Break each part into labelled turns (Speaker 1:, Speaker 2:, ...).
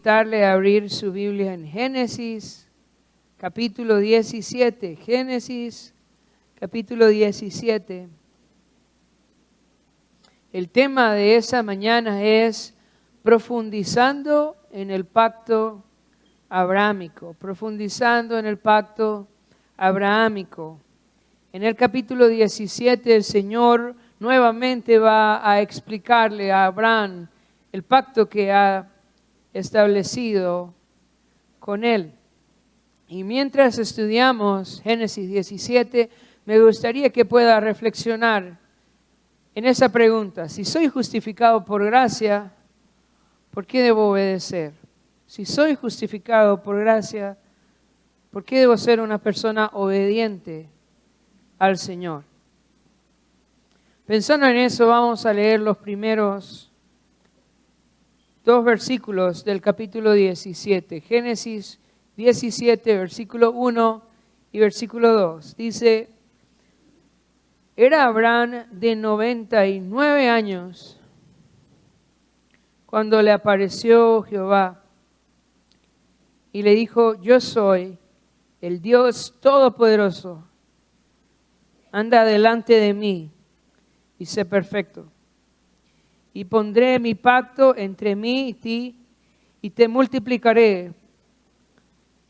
Speaker 1: invitarle a abrir su Biblia en Génesis, capítulo 17. Génesis, capítulo 17. El tema de esa mañana es profundizando en el pacto abrahámico. Profundizando en el pacto abrahámico. En el capítulo 17 el Señor nuevamente va a explicarle a Abraham el pacto que ha establecido con él. Y mientras estudiamos Génesis 17, me gustaría que pueda reflexionar en esa pregunta. Si soy justificado por gracia, ¿por qué debo obedecer? Si soy justificado por gracia, ¿por qué debo ser una persona obediente al Señor? Pensando en eso, vamos a leer los primeros 2 versículos del capítulo 17. Génesis 17, versículo 1 y versículo 2. Dice: era Abraham de 99 años cuando le apareció Jehová y le dijo: yo soy el Dios Todopoderoso. Anda delante de mí y sé perfecto. Y pondré mi pacto entre mí y ti, y te multiplicaré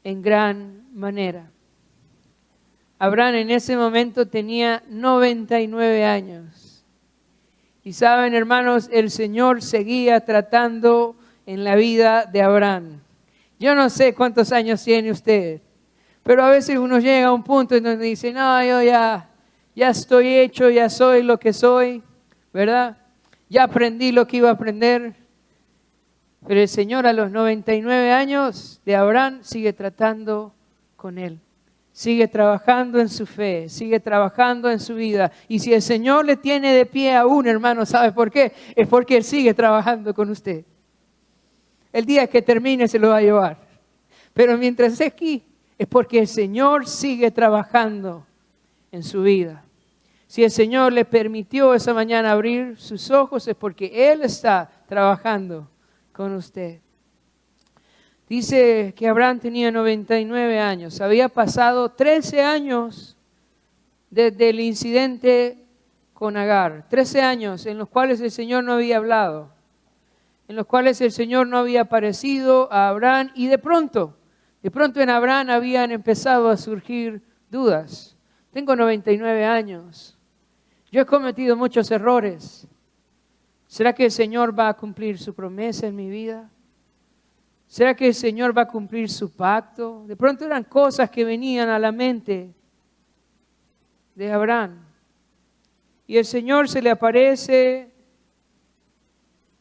Speaker 1: en gran manera. Abraham en ese momento tenía 99 años. Y saben, hermanos, el Señor seguía tratando en la vida de Abraham. Yo no sé cuántos años tiene usted, pero a veces uno llega a un punto en donde dice: no, yo ya estoy hecho, ya soy lo que soy, ¿verdad? Ya aprendí lo que iba a aprender. Pero el Señor a los 99 años de Abraham sigue tratando con él. Sigue trabajando en su fe, sigue trabajando en su vida. Y si el Señor le tiene de pie aún, hermano, ¿sabe por qué? Es porque Él sigue trabajando con usted. El día que termine se lo va a llevar. Pero mientras esté aquí, es porque el Señor sigue trabajando en su vida. Si el Señor le permitió esa mañana abrir sus ojos, es porque Él está trabajando con usted. Dice que Abraham tenía 99 años. Había pasado 13 años desde el incidente con Agar. 13 años en los cuales el Señor no había hablado. En los cuales el Señor no había aparecido a Abraham. Y de pronto en Abraham habían empezado a surgir dudas. Tengo 99 años. Yo he cometido muchos errores. ¿Será que el Señor va a cumplir su promesa en mi vida? ¿Será que el Señor va a cumplir su pacto? De pronto eran cosas que venían a la mente de Abraham. Y el Señor se le aparece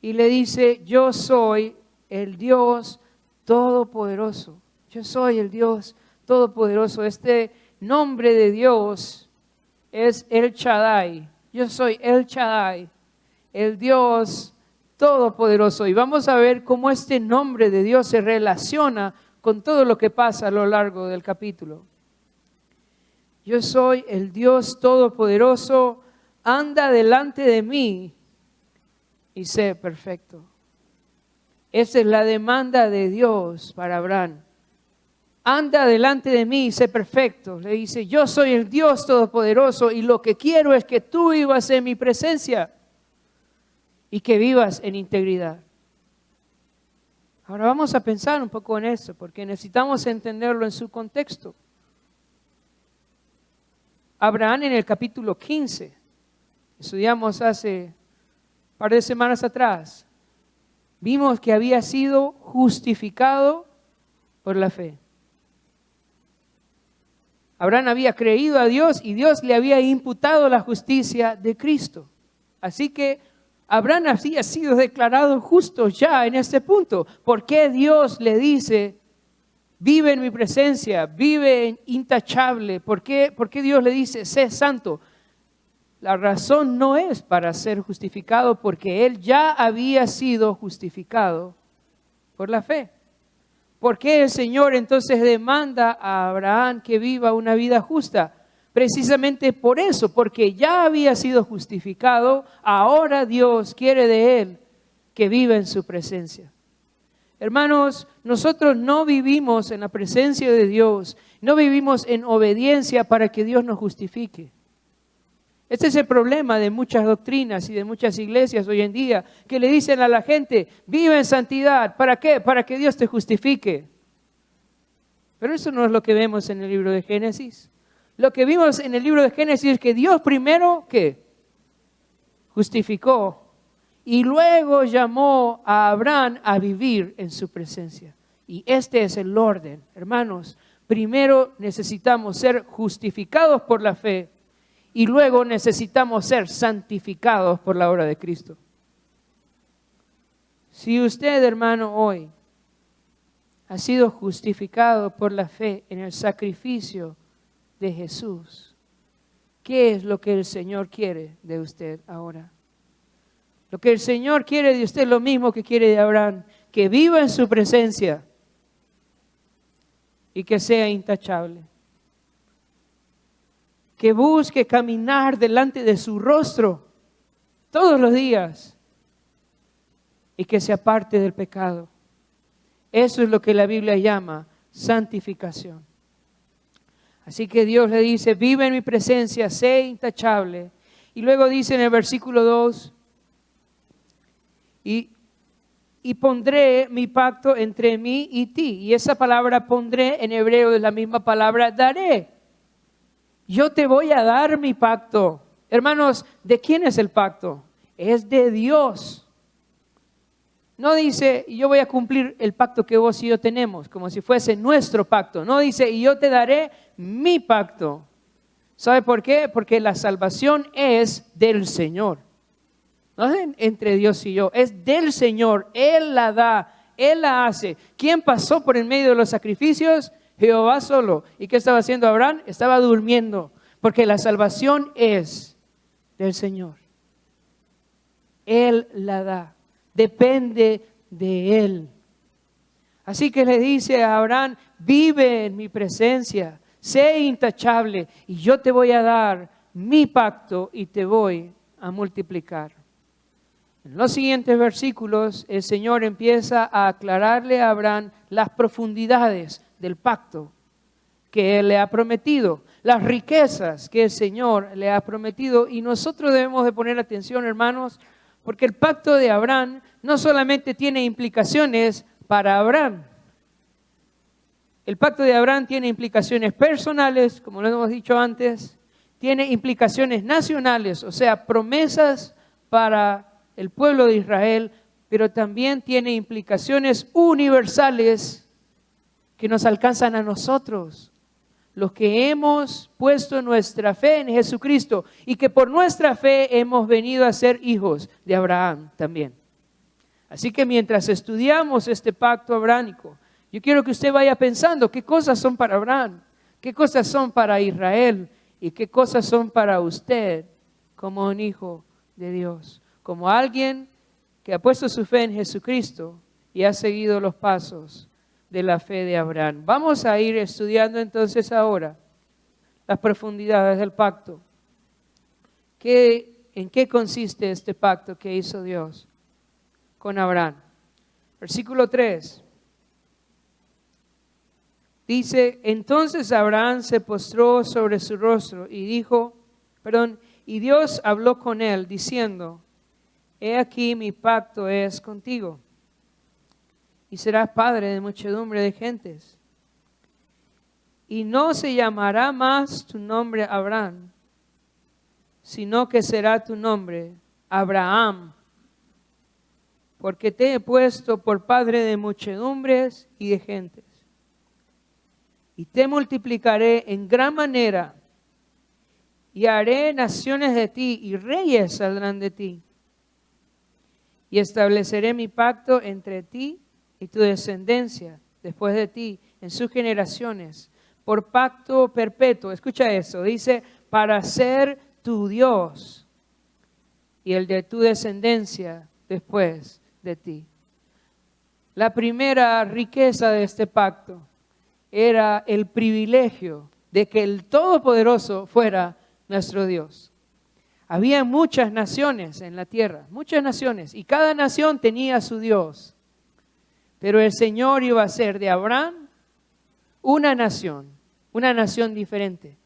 Speaker 1: y le dice: yo soy el Dios Todopoderoso. Yo soy el Dios Todopoderoso. Este nombre de Dios es El Shaddai. Yo soy El Shaddai, el Dios Todopoderoso. Y vamos a ver cómo este nombre de Dios se relaciona con todo lo que pasa a lo largo del capítulo. Yo soy el Dios Todopoderoso. Anda delante de mí y sé perfecto. Esa es la demanda de Dios para Abraham. Anda delante de mí y sé perfecto. Le dice: yo soy el Dios Todopoderoso y lo que quiero es que tú vivas en mi presencia y que vivas en integridad. Ahora vamos a pensar un poco en eso, porque necesitamos entenderlo en su contexto. Abraham en el capítulo 15, estudiamos hace un par de semanas atrás, vimos que había sido justificado por la fe. Abraham había creído a Dios y Dios le había imputado la justicia de Cristo. Así que Abraham había sido declarado justo ya en este punto. ¿Por qué Dios le dice: vive en mi presencia, vive intachable? ¿Por qué Dios le dice: sé santo? La razón no es para ser justificado, porque él ya había sido justificado por la fe. ¿Por qué el Señor entonces demanda a Abraham que viva una vida justa? Precisamente por eso, porque ya había sido justificado, ahora Dios quiere de él que viva en su presencia. Hermanos, nosotros no vivimos en la presencia de Dios, no vivimos en obediencia para que Dios nos justifique. Este es el problema de muchas doctrinas y de muchas iglesias hoy en día, que le dicen a la gente, vive en santidad. ¿Para qué? Para que Dios te justifique. Pero eso no es lo que vemos en el libro de Génesis. Lo que vimos en el libro de Génesis es que Dios primero, ¿qué? Justificó. Y luego llamó a Abraham a vivir en su presencia. Y este es el orden, hermanos. Primero necesitamos ser justificados por la fe y luego necesitamos ser santificados por la obra de Cristo. Si usted, hermano, hoy ha sido justificado por la fe en el sacrificio de Jesús, ¿qué es lo que el Señor quiere de usted ahora? Lo que el Señor quiere de usted es lo mismo que quiere de Abraham, que viva en su presencia y que sea intachable. Que busque caminar delante de su rostro todos los días y que se aparte del pecado. Eso es lo que la Biblia llama santificación. Así que Dios le dice, vive en mi presencia, sé intachable. Y luego dice en el versículo 2, y pondré mi pacto entre mí y ti. Y esa palabra pondré en hebreo es la misma palabra daré. Yo te voy a dar mi pacto. Hermanos, ¿de quién es el pacto? Es de Dios. No dice, yo voy a cumplir el pacto que vos y yo tenemos, como si fuese nuestro pacto. No dice, y yo te daré mi pacto. ¿Sabe por qué? Porque la salvación es del Señor. No es entre Dios y yo, es del Señor. Él la da, Él la hace. ¿Quién pasó por en medio de los sacrificios? Jehová solo. ¿Y qué estaba haciendo Abraham? Estaba durmiendo, porque la salvación es del Señor. Él la da, depende de Él. Así que le dice a Abraham, vive en mi presencia, sé intachable y yo te voy a dar mi pacto y te voy a multiplicar. En los siguientes versículos, el Señor empieza a aclararle a Abraham las profundidades del pacto que Él le ha prometido, las riquezas que el Señor le ha prometido. Y nosotros debemos de poner atención, hermanos, porque el pacto de Abraham no solamente tiene implicaciones para Abraham. El pacto de Abraham tiene implicaciones personales, como lo hemos dicho antes, tiene implicaciones nacionales, o sea, promesas para el pueblo de Israel, pero también tiene implicaciones universales que nos alcanzan a nosotros, los que hemos puesto nuestra fe en Jesucristo y que por nuestra fe hemos venido a ser hijos de Abraham también. Así que mientras estudiamos este pacto abrahámico, yo quiero que usted vaya pensando qué cosas son para Abraham, qué cosas son para Israel y qué cosas son para usted como un hijo de Dios. Como alguien que ha puesto su fe en Jesucristo y ha seguido los pasos de la fe de Abraham. Vamos a ir estudiando entonces ahora las profundidades del pacto. ¿En qué consiste este pacto que hizo Dios con Abraham? Versículo 3. Dice, entonces Abraham se postró sobre su rostro y y Dios habló con él diciendo, he aquí mi pacto es contigo, y serás padre de muchedumbre de gentes. Y no se llamará más tu nombre Abraham, sino que será tu nombre Abraham, porque te he puesto por padre de muchedumbres y de gentes. Y te multiplicaré en gran manera, y haré naciones de ti, y reyes saldrán de ti. Y estableceré mi pacto entre ti y tu descendencia después de ti en sus generaciones, por pacto perpetuo. Escucha eso, dice, para ser tu Dios y el de tu descendencia después de ti. La primera riqueza de este pacto era el privilegio de que el Todopoderoso fuera nuestro Dios. Había muchas naciones en la tierra, muchas naciones, y cada nación tenía su Dios. Pero el Señor iba a hacer de Abraham una nación diferente.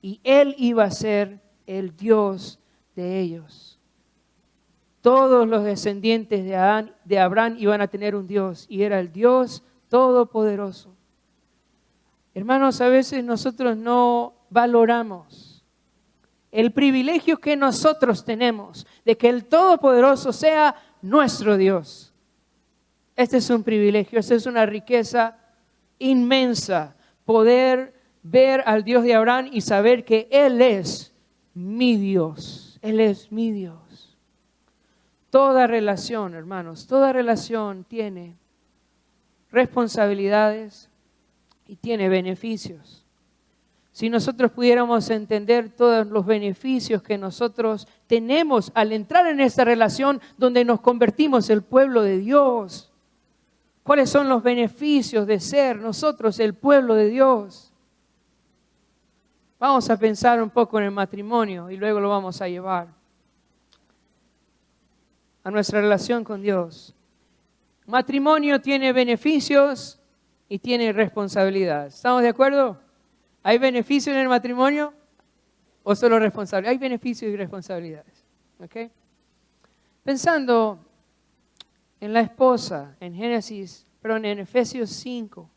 Speaker 1: Y Él iba a ser el Dios de ellos. Todos los descendientes de Abraham iban a tener un Dios, y era el Dios todopoderoso. Hermanos, a veces nosotros no valoramos el privilegio que nosotros tenemos de que el Todopoderoso sea nuestro Dios. Este es un privilegio, esta es una riqueza inmensa, poder ver al Dios de Abraham y saber que Él es mi Dios. Él es mi Dios. Toda relación, hermanos, toda relación tiene responsabilidades y tiene beneficios. Si nosotros pudiéramos entender todos los beneficios que nosotros tenemos al entrar en esta relación donde nos convertimos en el pueblo de Dios. ¿Cuáles son los beneficios de ser nosotros el pueblo de Dios? Vamos a pensar un poco en el matrimonio y luego lo vamos a llevar a nuestra relación con Dios. Matrimonio tiene beneficios y tiene responsabilidades. ¿Estamos de acuerdo? ¿Hay beneficios en el matrimonio o solo responsabilidades? Hay beneficios y responsabilidades. ¿Okay? Pensando en la esposa, en Efesios 5,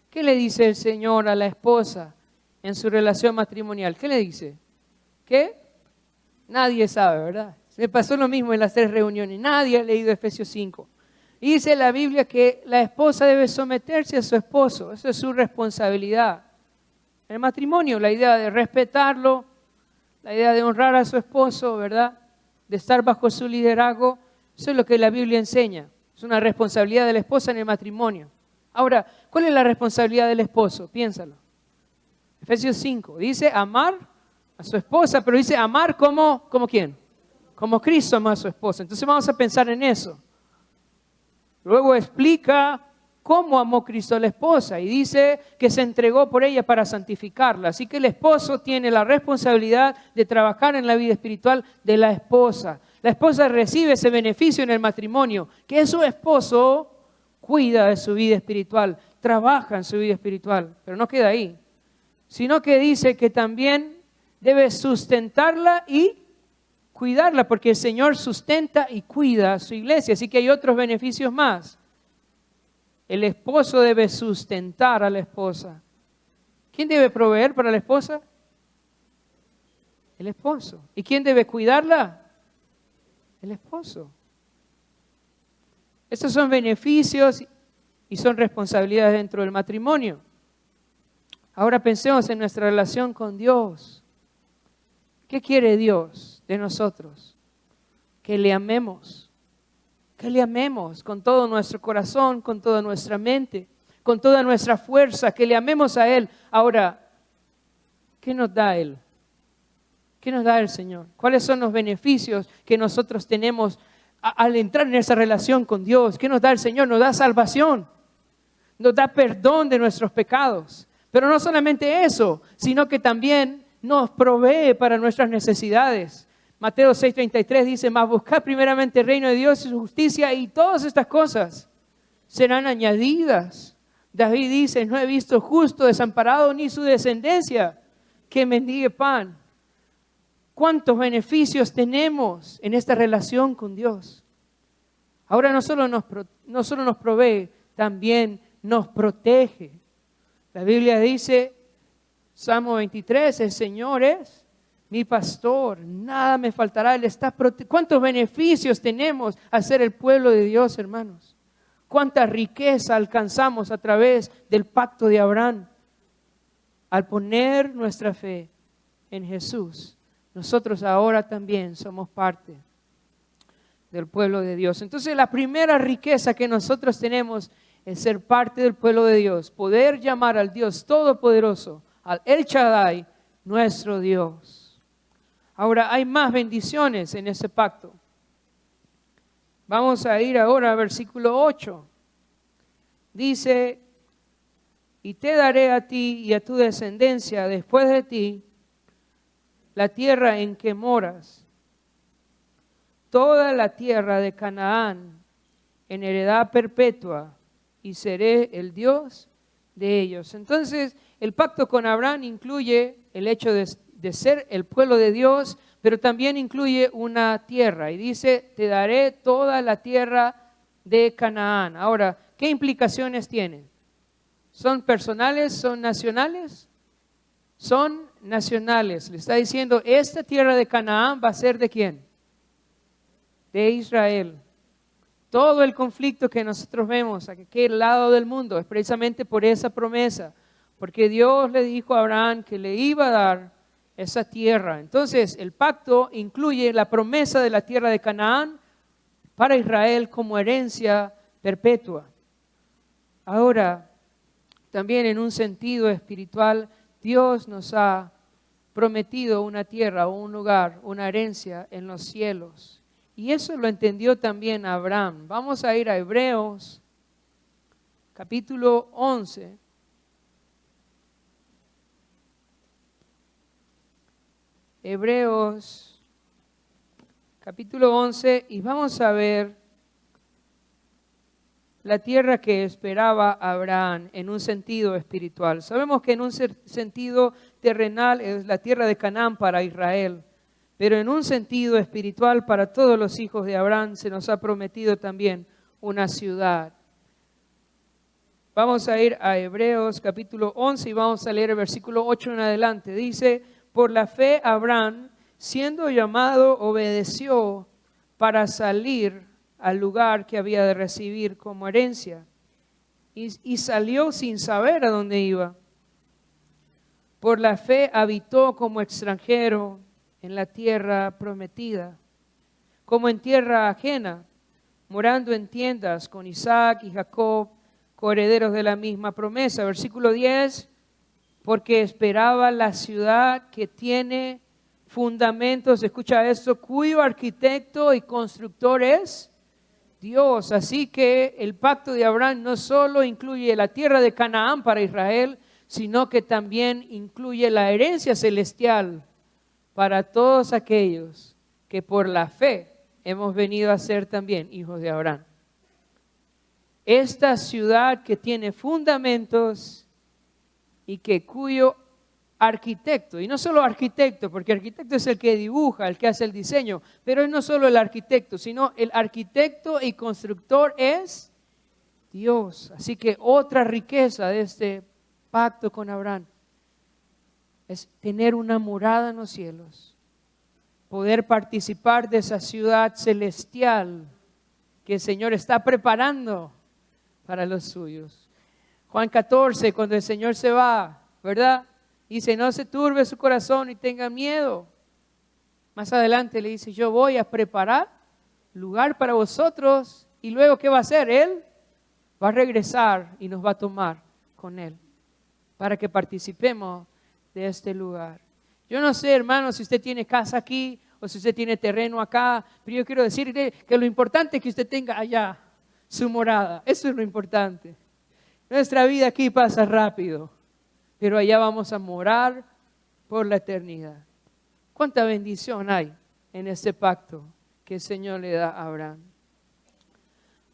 Speaker 1: ¿qué le dice el Señor a la esposa en su relación matrimonial? ¿Qué le dice? ¿Qué? Nadie sabe, ¿verdad? Me pasó lo mismo en las 3 reuniones. Nadie ha leído Efesios 5. Y dice la Biblia que la esposa debe someterse a su esposo. Eso es su responsabilidad. En el matrimonio, la idea de respetarlo, la idea de honrar a su esposo, ¿verdad? De estar bajo su liderazgo, eso es lo que la Biblia enseña. Es una responsabilidad de la esposa en el matrimonio. Ahora, ¿cuál es la responsabilidad del esposo? Piénsalo. Efesios 5, dice amar a su esposa, pero dice amar como ¿quién? Como Cristo amó a su esposa. Entonces vamos a pensar en eso. Luego explica cómo amó Cristo a la esposa y dice que se entregó por ella para santificarla. Así que el esposo tiene la responsabilidad de trabajar en la vida espiritual de la esposa. La esposa recibe ese beneficio en el matrimonio, que su esposo cuida de su vida espiritual, trabaja en su vida espiritual, pero no queda ahí, sino que dice que también debe sustentarla y cuidarla, porque el Señor sustenta y cuida a su iglesia, así que hay otros beneficios más. El esposo debe sustentar a la esposa. ¿Quién debe proveer para la esposa? El esposo. ¿Y quién debe cuidarla? El esposo. Estos son beneficios y son responsabilidades dentro del matrimonio. Ahora pensemos en nuestra relación con Dios. ¿Qué quiere Dios de nosotros? Que le amemos. Que le amemos con todo nuestro corazón, con toda nuestra mente, con toda nuestra fuerza, que le amemos a Él. Ahora, ¿qué nos da Él? ¿Qué nos da el Señor? ¿Cuáles son los beneficios que nosotros tenemos al entrar en esa relación con Dios? ¿Qué nos da el Señor? Nos da salvación, nos da perdón de nuestros pecados. Pero no solamente eso, sino que también nos provee para nuestras necesidades. Mateo 6:33 dice, mas buscad primeramente el reino de Dios y su justicia y todas estas cosas serán añadidas. David dice, no he visto justo desamparado ni su descendencia que mendigue pan. ¿Cuántos beneficios tenemos en esta relación con Dios? Ahora no solo nos provee, también nos protege. La Biblia dice, Salmo 23, el Señor es mi pastor, nada me faltará, Él está protegido. ¿Cuántos beneficios tenemos al ser el pueblo de Dios, hermanos? ¿Cuánta riqueza alcanzamos a través del pacto de Abraham? Al poner nuestra fe en Jesús, nosotros ahora también somos parte del pueblo de Dios. Entonces la primera riqueza que nosotros tenemos es ser parte del pueblo de Dios, poder llamar al Dios Todopoderoso, al El Shaddai, nuestro Dios. Ahora hay más bendiciones en ese pacto. Vamos a ir ahora al versículo 8. Dice, y te daré a ti y a tu descendencia después de ti la tierra en que moras, toda la tierra de Canaán, en heredad perpetua, y seré el Dios de ellos. Entonces, el pacto con Abraham incluye el hecho de ser el pueblo de Dios, pero también incluye una tierra. Y dice, te daré toda la tierra de Canaán. Ahora, ¿qué implicaciones tiene? ¿Son personales? ¿Son nacionales? Son nacionales. Le está diciendo, esta tierra de Canaán va a ser ¿de quién? De Israel. Todo el conflicto que nosotros vemos a aquel lado del mundo es precisamente por esa promesa, porque Dios le dijo a Abraham que le iba a dar esa tierra. Entonces, el pacto incluye la promesa de la tierra de Canaán para Israel como herencia perpetua. Ahora, también en un sentido espiritual, Dios nos ha prometido una tierra, un lugar, una herencia en los cielos. Y eso lo entendió también Abraham. Vamos a ir a Hebreos, capítulo 11. Hebreos, capítulo 11, y vamos a ver la tierra que esperaba Abraham en un sentido espiritual. Sabemos que en un sentido terrenal es la tierra de Canaán para Israel, pero en un sentido espiritual para todos los hijos de Abraham se nos ha prometido también una ciudad. Vamos a ir a Hebreos capítulo 11 y vamos a leer el versículo 8 en adelante. Dice, por la fe Abraham, siendo llamado, obedeció para salir al lugar que había de recibir como herencia. Y salió sin saber a dónde iba. Por la fe habitó como extranjero en la tierra prometida, como en tierra ajena, morando en tiendas con Isaac y Jacob, coherederos de la misma promesa. Versículo 10, porque esperaba la ciudad que tiene fundamentos, escucha esto, cuyo arquitecto y constructor es Dios. Así que el pacto de Abraham no solo incluye la tierra de Canaán para Israel, sino que también incluye la herencia celestial para todos aquellos que por la fe hemos venido a ser también hijos de Abraham. Esta ciudad que tiene fundamentos y que cuyo arquitecto, y no solo arquitecto, porque arquitecto es el que dibuja, el que hace el diseño, pero no solo el arquitecto, sino el arquitecto y constructor es Dios. Así que otra riqueza de este pacto con Abraham es tener una morada en los cielos, poder participar de esa ciudad celestial que el Señor está preparando para los suyos. Juan 14, cuando el Señor se va, ¿verdad? Dice, no se turbe su corazón y tenga miedo. Más adelante le dice, yo voy a preparar lugar para vosotros. Y luego, ¿qué va a hacer? Él va a regresar y nos va a tomar con Él para que participemos de este lugar. Yo no sé, hermano, si usted tiene casa aquí o si usted tiene terreno acá, pero yo quiero decirle que lo importante es que usted tenga allá su morada. Eso es lo importante. Nuestra vida aquí pasa rápido, pero allá vamos a morar por la eternidad. ¿Cuánta bendición hay en este pacto que el Señor le da a Abraham?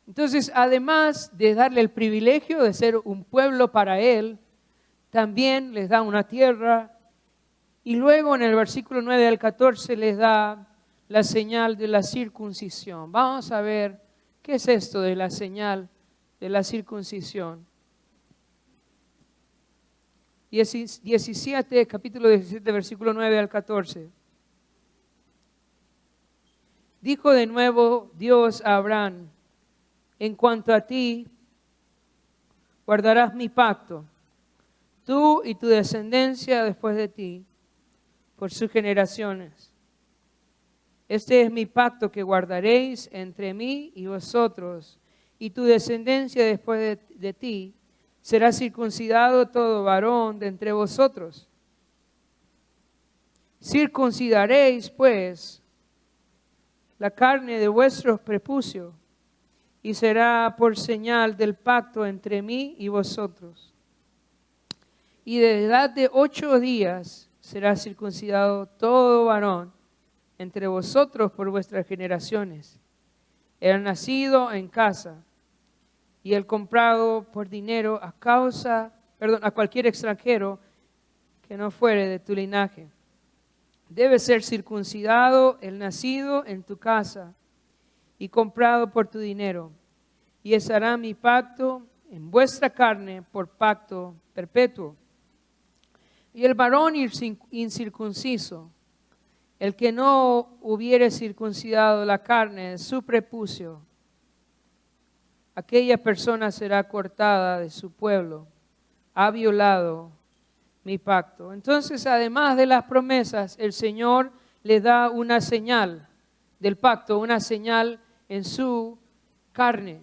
Speaker 1: Entonces, además de darle el privilegio de ser un pueblo para Él, también les da una tierra y luego en el versículo 9 al 14 les da la señal de la circuncisión. Vamos a ver qué es esto de la señal de la circuncisión. 17, capítulo 17, versículo 9 al 14. Dijo de nuevo Dios a Abraham, en cuanto a ti, guardarás mi pacto, tú y tu descendencia después de ti, por sus generaciones. Este es mi pacto que guardaréis entre mí y vosotros, y tu descendencia después de ti, será circuncidado todo varón de entre vosotros. Circuncidaréis, pues, la carne de vuestros prepucios, y será por señal del pacto entre mí y vosotros. Y de edad de 8 días será circuncidado todo varón entre vosotros por vuestras generaciones. El nacido en casa y el comprado por dinero a cualquier extranjero que no fuere de tu linaje. Debe ser circuncidado el nacido en tu casa y comprado por tu dinero. Y ese hará mi pacto en vuestra carne por pacto perpetuo. Y el varón incircunciso, el que no hubiere circuncidado la carne de su prepucio, aquella persona será cortada de su pueblo, ha violado mi pacto. Entonces, además de las promesas, el Señor le da una señal del pacto, una señal en su carne.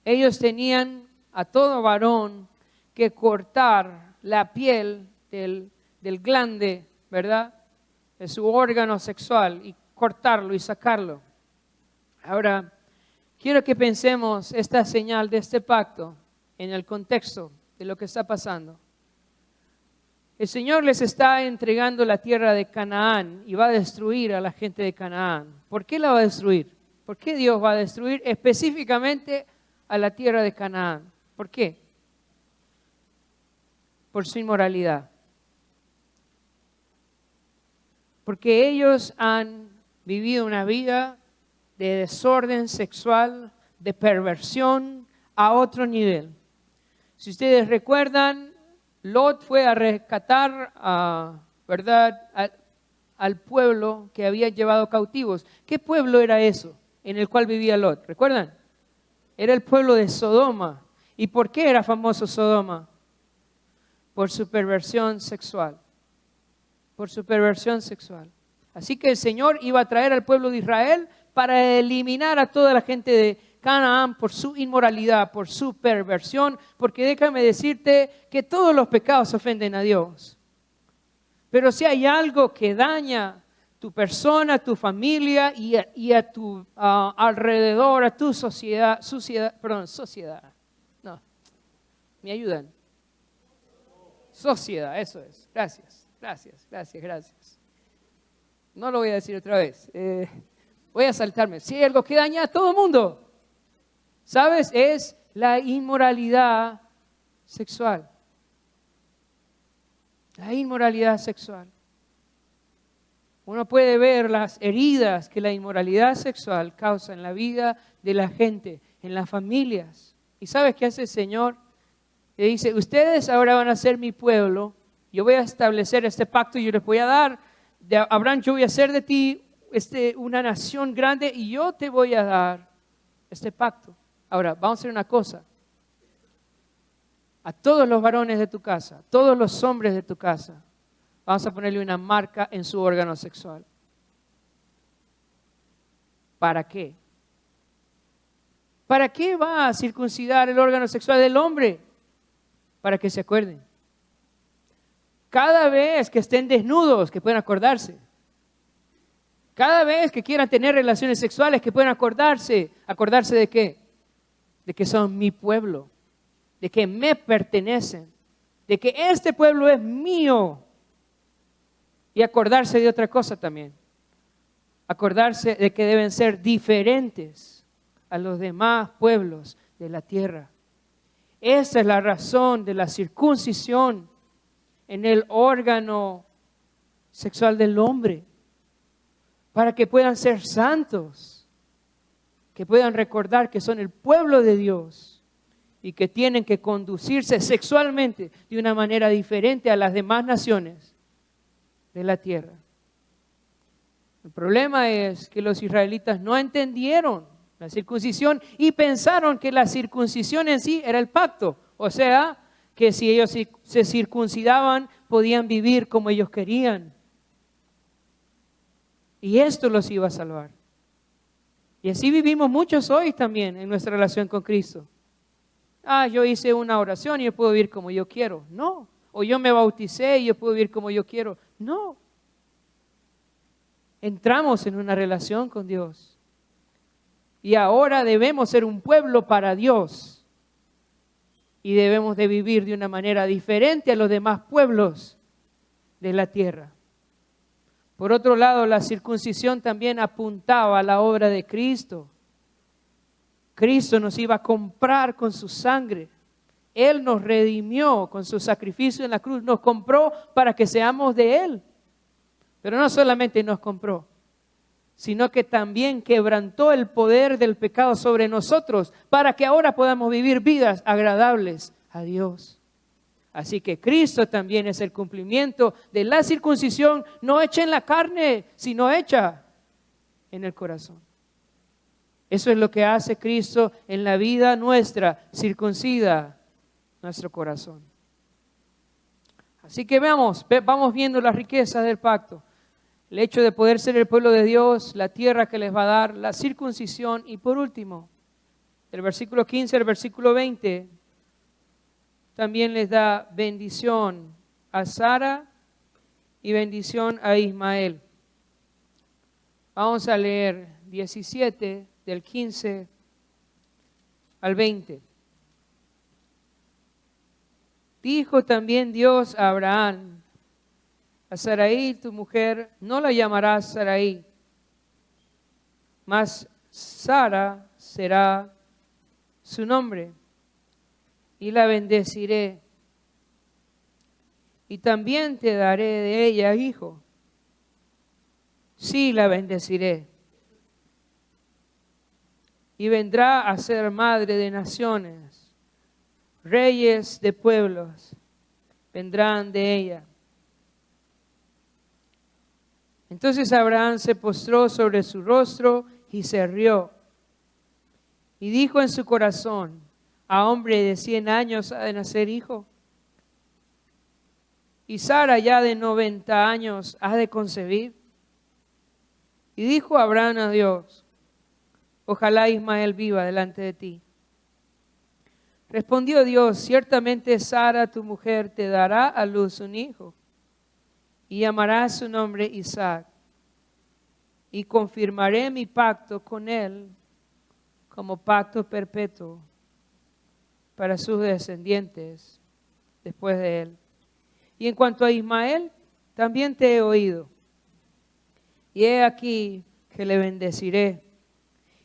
Speaker 1: Ellos tenían a todo varón que cortar la piel del glande, ¿verdad?, de su órgano sexual, y cortarlo y sacarlo. Ahora, quiero que pensemos esta señal de este pacto en el contexto de lo que está pasando. El Señor les está entregando la tierra de Canaán y va a destruir a la gente de Canaán. ¿Por qué la va a destruir? ¿Por qué Dios va a destruir específicamente a la tierra de Canaán? ¿Por qué? Por su inmoralidad. Porque ellos han vivido una vida de desorden sexual, de perversión a otro nivel. Si ustedes recuerdan, Lot fue a rescatar al pueblo que había llevado cautivos. ¿Qué pueblo era eso en el cual vivía Lot? ¿Recuerdan? Era el pueblo de Sodoma. ¿Y por qué era famoso Sodoma? Por su perversión sexual. Por su perversión sexual. Así que el Señor iba a traer al pueblo de Israel para eliminar a toda la gente de Canaán por su inmoralidad, por su perversión, porque déjame decirte que todos los pecados ofenden a Dios. Pero si hay algo que daña tu persona, tu familia y a tu alrededor, a tu sociedad, no, ¿me ayudan? Sociedad, eso es. Gracias. No lo voy a decir otra vez. Voy a saltarme. Si hay algo que daña a todo el mundo, ¿sabes? Es la inmoralidad sexual. La inmoralidad sexual. Uno puede ver las heridas que la inmoralidad sexual causa en la vida de la gente, en las familias. ¿Y sabes qué hace el Señor? Le dice, ustedes ahora van a ser mi pueblo. Yo voy a establecer este pacto y yo les voy a dar. De Abraham, yo voy a hacer de ti una nación grande y yo te voy a dar este pacto. Ahora, vamos a hacer una cosa. A todos los varones de tu casa, todos los hombres de tu casa, vamos a ponerle una marca en su órgano sexual. ¿Para qué? ¿Para qué va a circuncidar el órgano sexual del hombre? Para que se acuerden. Cada vez que estén desnudos, que puedan acordarse. Cada vez que quieran tener relaciones sexuales, que puedan acordarse. ¿Acordarse de qué? De que son mi pueblo. De que me pertenecen. De que este pueblo es mío. Y acordarse de otra cosa también. Acordarse de que deben ser diferentes a los demás pueblos de la tierra. Esa es la razón de la circuncisión en el órgano sexual del hombre. Para que puedan ser santos. Que puedan recordar que son el pueblo de Dios. Y que tienen que conducirse sexualmente de una manera diferente a las demás naciones de la tierra. El problema es que los israelitas no entendieron la circuncisión y pensaron que la circuncisión en sí era el pacto. O sea, que si ellos se circuncidaban podían vivir como ellos querían. Y esto los iba a salvar. Y así vivimos muchos hoy también en nuestra relación con Cristo. Yo hice una oración y yo puedo vivir como yo quiero. No. O yo me bauticé y yo puedo vivir como yo quiero. No. Entramos en una relación con Dios. Y ahora debemos ser un pueblo para Dios. Y debemos de vivir de una manera diferente a los demás pueblos de la tierra. Por otro lado, la circuncisión también apuntaba a la obra de Cristo. Cristo nos iba a comprar con su sangre. Él nos redimió con su sacrificio en la cruz. Nos compró para que seamos de Él. Pero no solamente nos compró, sino que también quebrantó el poder del pecado sobre nosotros para que ahora podamos vivir vidas agradables a Dios. Así que Cristo también es el cumplimiento de la circuncisión, no hecha en la carne, sino hecha en el corazón. Eso es lo que hace Cristo en la vida nuestra, circuncida nuestro corazón. Así que vamos viendo las riquezas del pacto. El hecho de poder ser el pueblo de Dios, la tierra que les va a dar, la circuncisión y por último, del versículo 15 al versículo 20, también les da bendición a Sara y bendición a Ismael. Vamos a leer 17 del 15 al 20. Dijo también Dios a Abraham: a Sarai, tu mujer, no la llamarás Sarai, mas Sara será su nombre, y la bendeciré, y también te daré de ella hijo. Sí, la bendeciré, y vendrá a ser madre de naciones, reyes de pueblos vendrán de ella. Entonces Abraham se postró sobre su rostro y se rió. Y dijo en su corazón: ¿a hombre de 100 años ha de nacer hijo? Y Sara ya de 90 años ha de concebir. Y dijo Abraham a Dios: ojalá Ismael viva delante de ti. Respondió Dios: ciertamente Sara tu mujer te dará a luz un hijo, y llamarás su nombre Isaac, y confirmaré mi pacto con él como pacto perpetuo para sus descendientes después de él. Y en cuanto a Ismael, también te he oído, y he aquí que le bendeciré,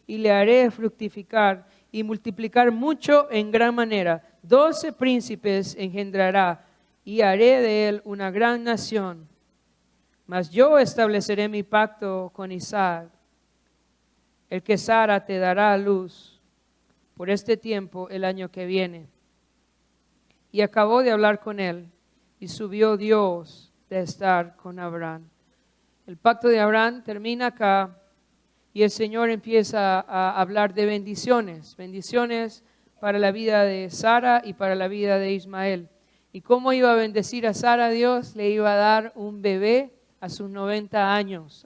Speaker 1: y le haré fructificar y multiplicar mucho en gran manera. 12 príncipes engendrará, y haré de él una gran nación. Mas yo estableceré mi pacto con Isaac, el que Sara te dará a luz por este tiempo el año que viene. Y acabó de hablar con él, y subió Dios de estar con Abraham. El pacto de Abraham termina acá, y el Señor empieza a hablar de bendiciones. Bendiciones para la vida de Sara y para la vida de Ismael. ¿Y cómo iba a bendecir a Sara? Dios le iba a dar un bebé a sus 90 años,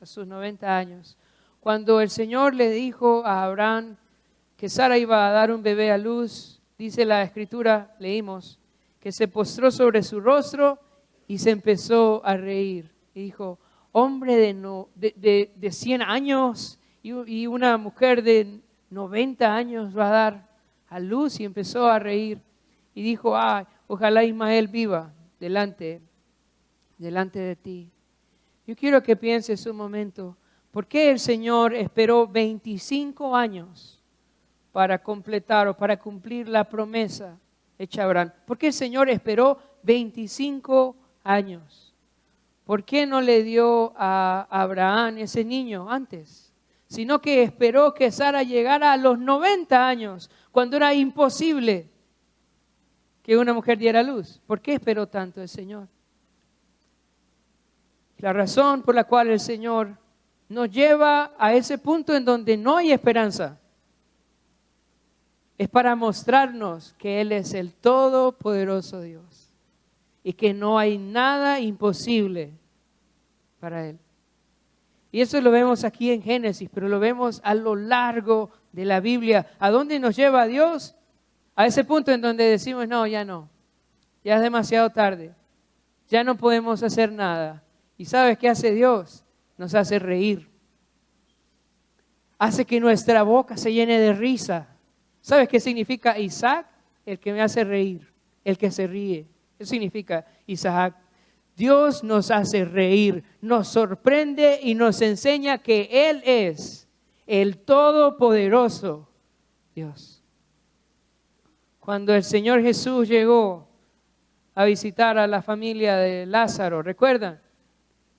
Speaker 1: Cuando el Señor le dijo a Abraham que Sara iba a dar un bebé a luz, dice la Escritura, leímos, que se postró sobre su rostro y se empezó a reír. Y dijo: hombre de 100 años y una mujer de 90 años va a dar a luz, y empezó a reír. Y dijo: ojalá Ismael viva delante de ti. Yo quiero que pienses un momento, ¿por qué el Señor esperó 25 años para completar o para cumplir la promesa hecha a Abraham? ¿Por qué el Señor esperó 25 años? ¿Por qué no le dio a Abraham ese niño antes? Sino que esperó que Sara llegara a los 90 años, cuando era imposible que una mujer diera luz. ¿Por qué esperó tanto el Señor? La razón por la cual el Señor nos lleva a ese punto en donde no hay esperanza es para mostrarnos que Él es el todopoderoso Dios y que no hay nada imposible para Él. Y eso lo vemos aquí en Génesis, pero lo vemos a lo largo de la Biblia. ¿A dónde nos lleva Dios? A ese punto en donde decimos: no, ya es demasiado tarde, ya no podemos hacer nada. ¿Y sabes qué hace Dios? Nos hace reír. Hace que nuestra boca se llene de risa. ¿Sabes qué significa Isaac? El que me hace reír, el que se ríe. Eso significa Isaac. Dios nos hace reír, nos sorprende y nos enseña que Él es el Todopoderoso Dios. Cuando el Señor Jesús llegó a visitar a la familia de Lázaro, ¿recuerdan?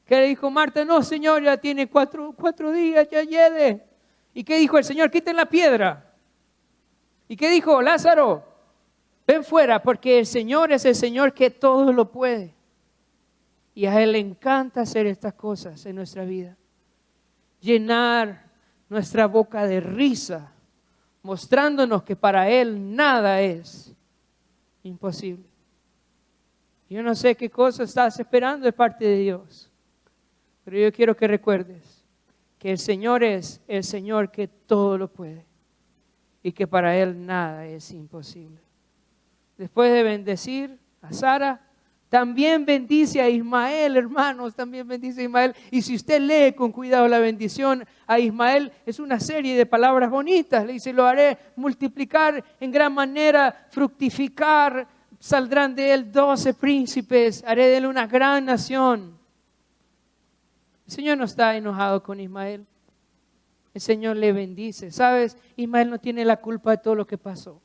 Speaker 1: ¿Qué le dijo Marta? No, Señor, ya tiene cuatro días, ya llegue. ¿Y qué dijo el Señor? Quiten la piedra. ¿Y qué dijo? Lázaro, ven fuera, porque el Señor es el Señor que todo lo puede. Y a Él le encanta hacer estas cosas en nuestra vida. Llenar nuestra boca de risa, mostrándonos que para Él nada es imposible. Yo no sé qué cosa estás esperando de parte de Dios, pero yo quiero que recuerdes que el Señor es el Señor que todo lo puede y que para Él nada es imposible. Después de bendecir a Sara, también bendice a Ismael, hermanos, también bendice a Ismael. Y si usted lee con cuidado la bendición a Ismael, es una serie de palabras bonitas. Le dice, lo haré multiplicar en gran manera, fructificar, saldrán de él 12 príncipes, haré de él una gran nación. El Señor no está enojado con Ismael. El Señor le bendice. ¿Sabes? Ismael no tiene la culpa de todo lo que pasó.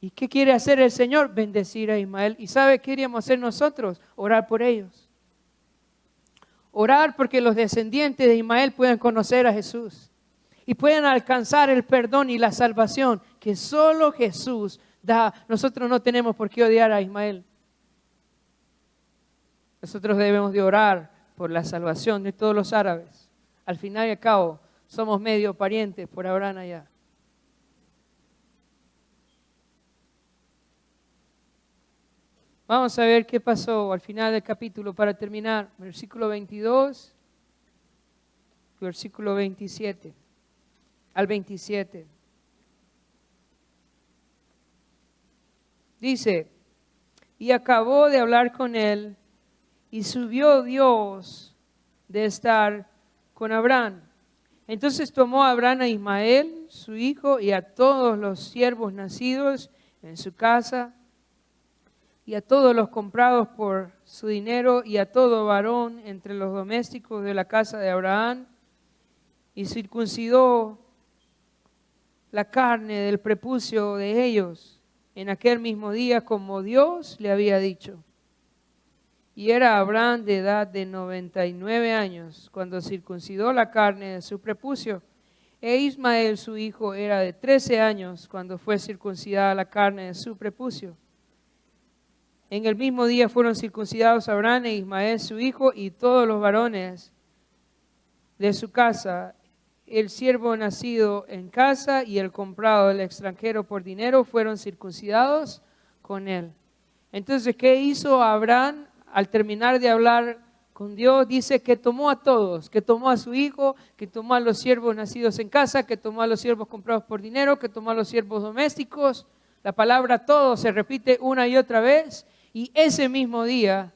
Speaker 1: ¿Y qué quiere hacer el Señor? Bendecir a Ismael. ¿Y sabe qué queríamos hacer nosotros? Orar por ellos. Orar porque los descendientes de Ismael puedan conocer a Jesús y puedan alcanzar el perdón y la salvación que solo Jesús da. Nosotros no tenemos por qué odiar a Ismael. Nosotros debemos de orar por la salvación de todos los árabes. Al final y al cabo, somos medio parientes por Abraham allá. Vamos a ver qué pasó al final del capítulo para terminar. Versículo 22, versículo 27 al 27. Dice, y acabó de hablar con él y subió Dios de estar con Abraham. Entonces tomó Abraham a Ismael, su hijo, y a todos los siervos nacidos en su casa, y a todos los comprados por su dinero, y a todo varón entre los domésticos de la casa de Abraham, y circuncidó la carne del prepucio de ellos en aquel mismo día, como Dios le había dicho. Y era Abraham de edad de 99 años cuando circuncidó la carne de su prepucio. E Ismael su hijo era de 13 años cuando fue circuncidada la carne de su prepucio. En el mismo día fueron circuncidados Abraham e Ismael su hijo y todos los varones de su casa. El siervo nacido en casa y el comprado del extranjero por dinero fueron circuncidados con él. Entonces, ¿qué hizo Abraham al terminar de hablar con Dios? Dice que tomó a todos, que tomó a su hijo, que tomó a los siervos nacidos en casa, que tomó a los siervos comprados por dinero, que tomó a los siervos domésticos. La palabra todos se repite una y otra vez. Y ese mismo día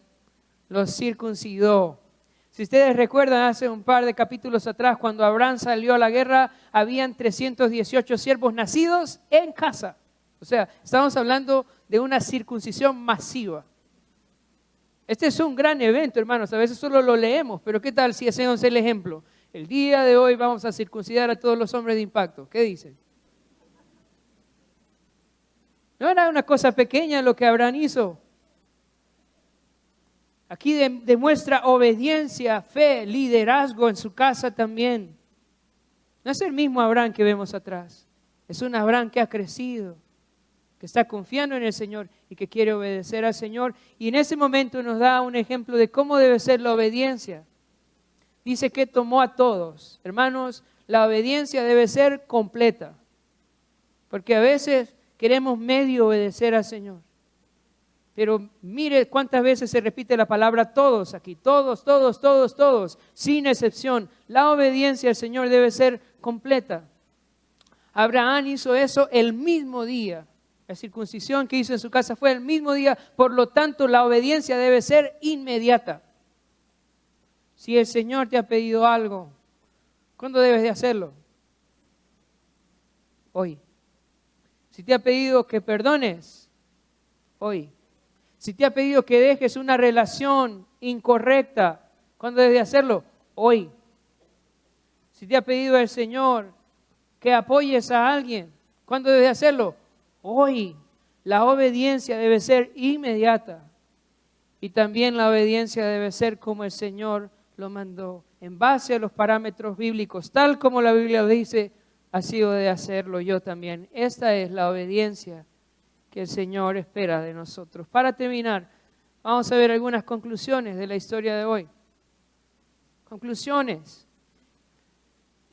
Speaker 1: los circuncidó. Si ustedes recuerdan, hace un par de capítulos atrás, cuando Abraham salió a la guerra, habían 318 siervos nacidos en casa. O sea, estamos hablando de una circuncisión masiva. Este es un gran evento, hermanos. A veces solo lo leemos, pero ¿qué tal si hacemos el ejemplo? El día de hoy vamos a circuncidar a todos los hombres de impacto. ¿Qué dicen? No era una cosa pequeña lo que Abraham hizo. Aquí demuestra obediencia, fe, liderazgo en su casa también. No es el mismo Abraham que vemos atrás. Es un Abraham que ha crecido, que está confiando en el Señor y que quiere obedecer al Señor. Y en ese momento nos da un ejemplo de cómo debe ser la obediencia. Dice que tomó a todos. Hermanos, la obediencia debe ser completa. Porque a veces queremos medio obedecer al Señor. Pero mire cuántas veces se repite la palabra todos aquí. Todos, todos, todos, todos, sin excepción. La obediencia al Señor debe ser completa. Abraham hizo eso el mismo día. La circuncisión que hizo en su casa fue el mismo día. Por lo tanto, la obediencia debe ser inmediata. Si el Señor te ha pedido algo, ¿cuándo debes de hacerlo? Hoy. Si te ha pedido que perdones, hoy. Si te ha pedido que dejes una relación incorrecta, ¿cuándo debes de hacerlo? Hoy. Si te ha pedido el Señor que apoyes a alguien. ¿Cuándo debes hacerlo? Hoy. La obediencia debe ser inmediata. Y también la obediencia debe ser como el Señor lo mandó, en base a los parámetros bíblicos, tal como la Biblia dice, así he de hacerlo yo también. Esta es la obediencia que el Señor espera de nosotros. Para terminar, vamos a ver algunas conclusiones de la historia de hoy. Conclusiones.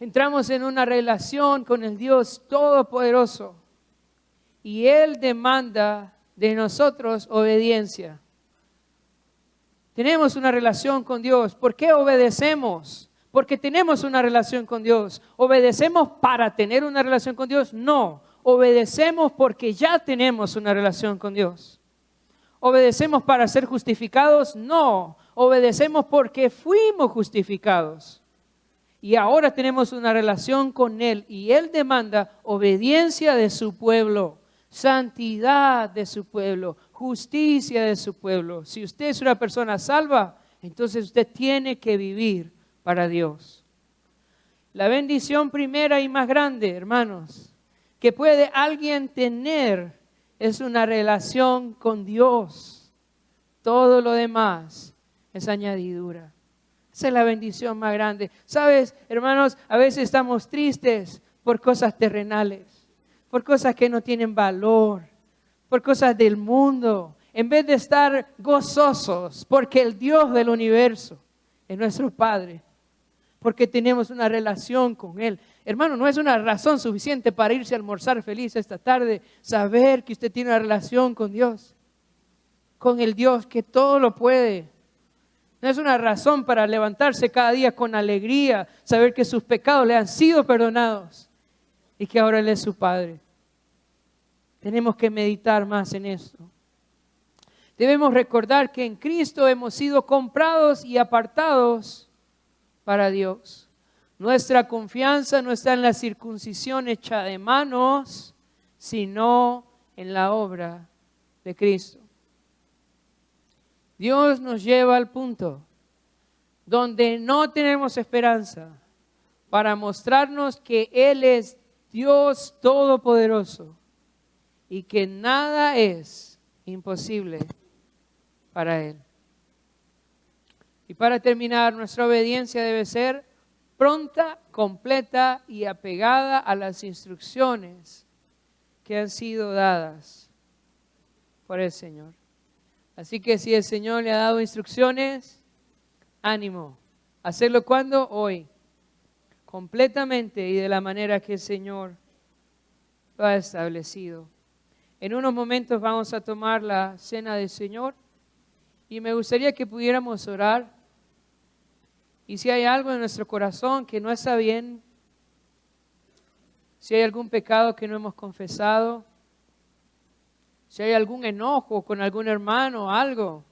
Speaker 1: Entramos en una relación con el Dios Todopoderoso y Él demanda de nosotros obediencia. Tenemos una relación con Dios. ¿Por qué obedecemos? Porque tenemos una relación con Dios. ¿Obedecemos para tener una relación con Dios? No. Obedecemos porque ya tenemos una relación con Dios. ¿Obedecemos para ser justificados? No. Obedecemos porque fuimos justificados. Y ahora tenemos una relación con Él. Y Él demanda obediencia de su pueblo, santidad de su pueblo, justicia de su pueblo. Si usted es una persona salva, entonces usted tiene que vivir para Dios. La bendición primera y más grande, hermanos, que puede alguien tener es una relación con Dios. Todo lo demás es añadidura. Esa es la bendición más grande. ¿Sabes, hermanos? A veces estamos tristes por cosas terrenales, por cosas que no tienen valor, por cosas del mundo, en vez de estar gozosos porque el Dios del universo es nuestro Padre, porque tenemos una relación con Él. Hermano, no es una razón suficiente para irse a almorzar feliz esta tarde, saber que usted tiene una relación con Dios, con el Dios que todo lo puede. No es una razón para levantarse cada día con alegría, saber que sus pecados le han sido perdonados y que ahora Él es su Padre. Tenemos que meditar más en esto. Debemos recordar que en Cristo hemos sido comprados y apartados para Dios. Nuestra confianza no está en la circuncisión hecha de manos, sino en la obra de Cristo. Dios nos lleva al punto donde no tenemos esperanza para mostrarnos que Él es Dios Todopoderoso y que nada es imposible para Él. Y para terminar, nuestra obediencia debe ser pronta, completa y apegada a las instrucciones que han sido dadas por el Señor. Así que si el Señor le ha dado instrucciones, ánimo. ¿Hacerlo cuándo? Hoy. Completamente y de la manera que el Señor lo ha establecido. En unos momentos vamos a tomar la cena del Señor y me gustaría que pudiéramos orar. Y si hay algo en nuestro corazón que no está bien, si hay algún pecado que no hemos confesado, si hay algún enojo con algún hermano o algo,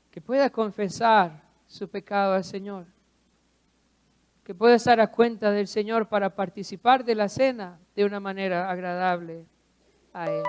Speaker 1: que pueda confesar su pecado al Señor. Que pueda estar a cuenta del Señor para participar de la cena de una manera agradable a Él.